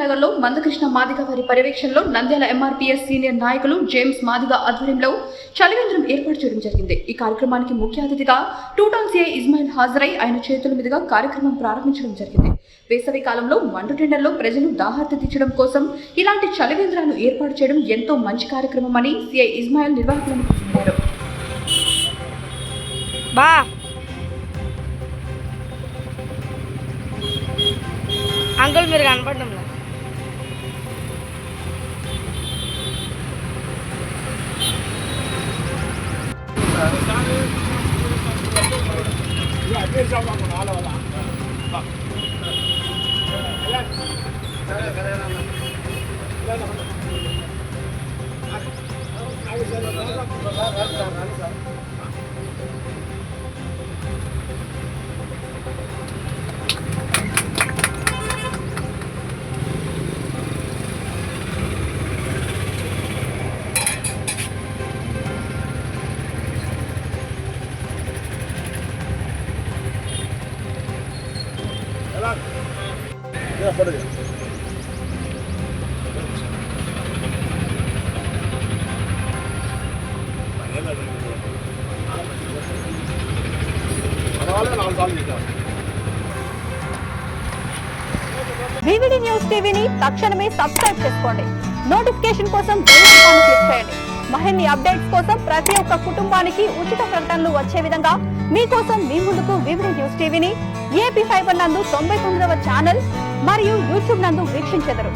నగర్లో మందకృష్ణ మాదిగ వారి పర్యవేక్షణలో నంద్యాల ఎంఆర్పీఎస్ సీనియర్ నాయకులు జేమ్స్ మాదిగ ఆధ్వర్యంలో చలివేంద్రం ఏర్పాటు చేయడం జరిగింది. ఈ కార్యక్రమానికి ముఖ్య అతిథిగా టూటౌన్ సిఐ ఇస్మాయిల్ హాజరై ఆయన చేతుల మీదుగా కార్యక్రమం ప్రారంభించడం జరిగింది. వేసవి కాలంలో మండుటెండల్లో ప్రజలు దాహార్తి తీర్చడం కోసం ఇలాంటి చలివేంద్రాలు ఏర్పాటు చేయడం ఎంతో మంచి కార్యక్రమం అని సిఐ ఇస్మాయిల్ నిర్వాహకులను కోరారు. అంకుల్ మీరు కనపడడం వివిడి న్యూస్ టీవీని తక్షణమే సబ్స్క్రైబ్ చేసుకోండి. నోటిఫికేషన్ కోసం బెల్ ఐకాన్ క్లిక్ చేయండి. మరిన్ని అప్డేట్స్ కోసం ప్రతి ఒక్క కుటుంబానికి ఉచిత ప్రకటనలు వచ్చే విధంగా మీకోసం మీ ముందుకు వివిడి న్యూస్ టీవీని ఏపీ ఫైబర్ నందు 99వ ఛానల్ మరియు యూట్యూబ్ నందు వీక్షించెదరు.